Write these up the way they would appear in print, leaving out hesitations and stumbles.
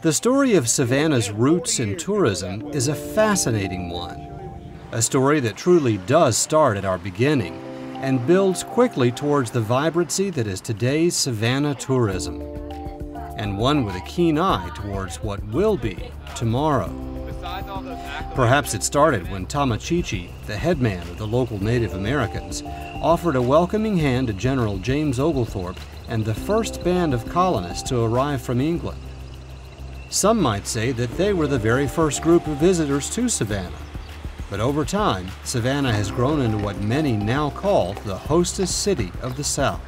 The story of Savannah's roots in tourism is a fascinating one. A story that truly does start at our beginning and builds quickly towards the vibrancy that is today's Savannah tourism, and one with a keen eye towards what will be tomorrow. Perhaps it started when Tamachichi, the headman of the local Native Americans, offered a welcoming hand to General James Oglethorpe and the first band of colonists to arrive from England. Some might say that they were the very first group of visitors to Savannah. But over time, Savannah has grown into what many now call the hostess city of the South.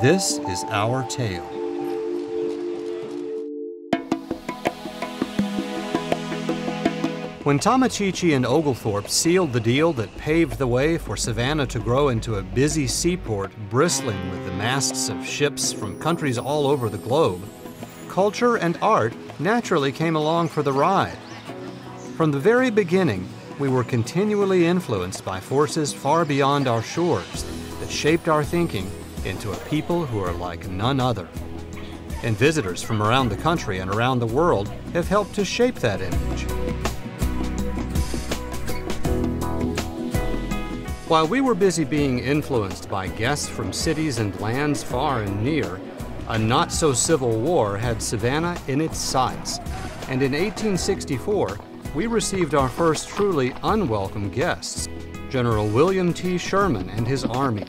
This is our tale. When Tamachichi and Oglethorpe sealed the deal that paved the way for Savannah to grow into a busy seaport bristling with the masts of ships from countries all over the globe, culture and art naturally came along for the ride. From the very beginning, we were continually influenced by forces far beyond our shores that shaped our thinking into a people who are like none other. And visitors from around the country and around the world have helped to shape that image. While we were busy being influenced by guests from cities and lands far and near, a not-so-civil war had Savannah in its sights, and in 1864, we received our first truly unwelcome guests, General William T. Sherman and his army.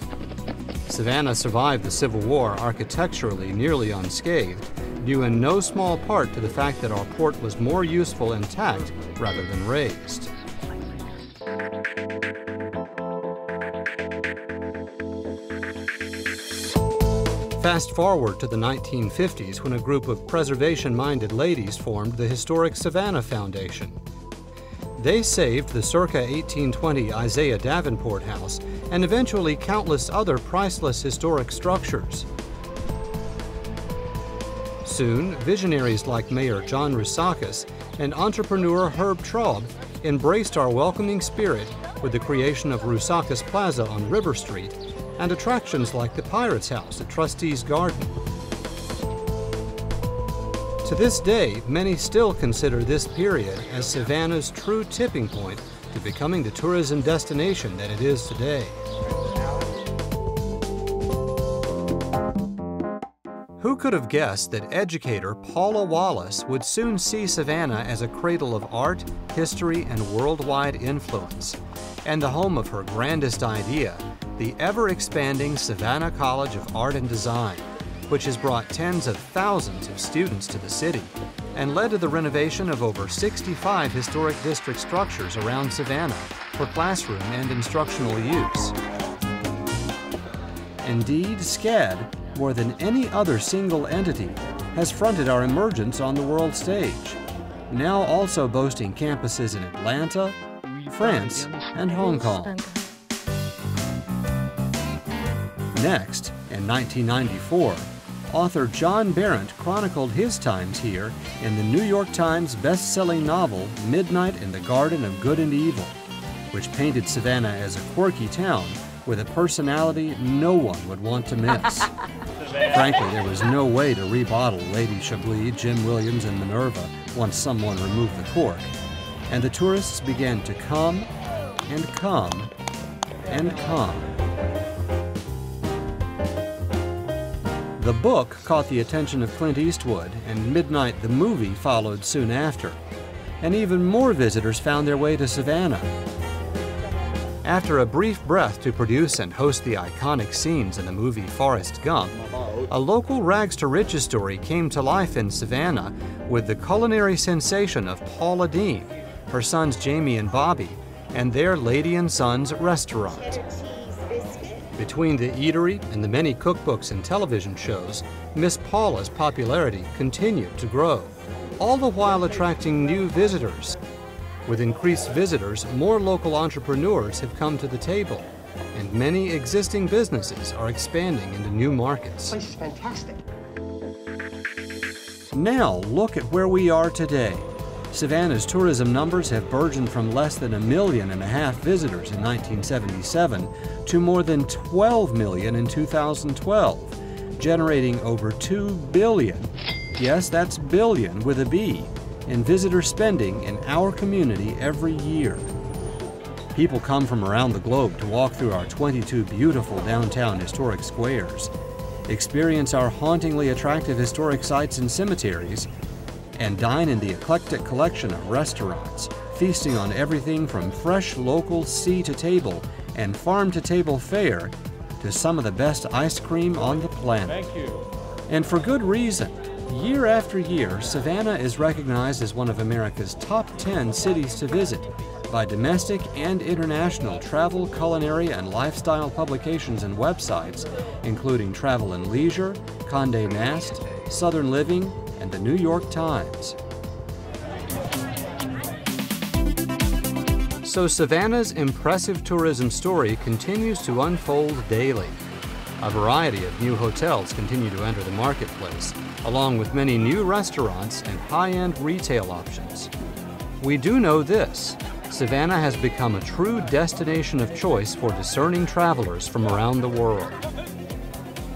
Savannah survived the Civil War architecturally nearly unscathed, due in no small part to the fact that our port was more useful intact rather than razed. Fast forward to the 1950s when a group of preservation-minded ladies formed the historic Savannah Foundation. They saved the circa 1820 Isaiah Davenport House and eventually countless other priceless historic structures. Soon, visionaries like Mayor John Rousakis and entrepreneur Herb Traub embraced our welcoming spirit with the creation of Rousakis Plaza on River Street and attractions like the Pirates House at Trustees Garden. To this day, many still consider this period as Savannah's true tipping point to becoming the tourism destination that it is today. Who could have guessed that educator Paula Wallace would soon see Savannah as a cradle of art, history, and worldwide influence, and the home of her grandest idea, the ever-expanding Savannah College of Art and Design, which has brought tens of thousands of students to the city and led to the renovation of over 65 historic district structures around Savannah for classroom and instructional use. Indeed, SCAD, more than any other single entity, has fronted our emergence on the world stage, now also boasting campuses in Atlanta, France, and Hong Kong. Next, in 1994, author John Berendt chronicled his times here in the New York Times best-selling novel Midnight in the Garden of Good and Evil, which painted Savannah as a quirky town with a personality no one would want to miss. Frankly, there was no way to rebottle Lady Chablis, Jim Williams, and Minerva once someone removed the cork, and the tourists began to come and come and come. The book caught the attention of Clint Eastwood, and Midnight the movie followed soon after, and even more visitors found their way to Savannah. After a brief breath to produce and host the iconic scenes in the movie Forrest Gump, a local rags-to-riches story came to life in Savannah with the culinary sensation of Paula Deen, her sons Jamie and Bobby, and their Lady and Sons restaurant. Between the eatery and the many cookbooks and television shows, Miss Paula's popularity continued to grow, all the while attracting new visitors. With increased visitors, more local entrepreneurs have come to the table, and many existing businesses are expanding into new markets. This place is fantastic. Now look at where we are today. Savannah's tourism numbers have burgeoned from less than 1.5 million visitors in 1977 to more than 12 million in 2012, generating over $2 billion, yes, that's billion with a B, in visitor spending in our community every year. People come from around the globe to walk through our 22 beautiful downtown historic squares, experience our hauntingly attractive historic sites and cemeteries, and dine in the eclectic collection of restaurants, feasting on everything from fresh local sea-to-table and farm-to-table fare to some of the best ice cream on the planet. Thank you. And for good reason. Year after year, Savannah is recognized as one of America's top 10 cities to visit by domestic and international travel, culinary, and lifestyle publications and websites, including Travel and Leisure, Condé Nast, Southern Living, and the New York Times. So Savannah's impressive tourism story continues to unfold daily. A variety of new hotels continue to enter the marketplace, along with many new restaurants and high-end retail options. We do know this: Savannah has become a true destination of choice for discerning travelers from around the world.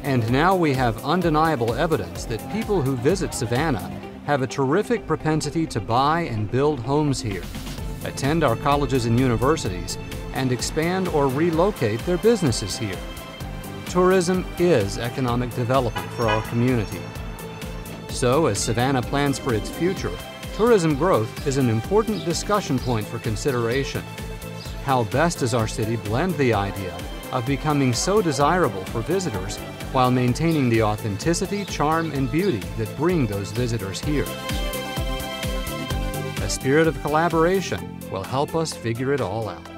And now we have undeniable evidence that people who visit Savannah have a terrific propensity to buy and build homes here, attend our colleges and universities, and expand or relocate their businesses here. Tourism is economic development for our community. So, as Savannah plans for its future, tourism growth is an important discussion point for consideration. How best does our city blend the idea of becoming so desirable for visitors while maintaining the authenticity, charm, and beauty that bring those visitors here? A spirit of collaboration will help us figure it all out.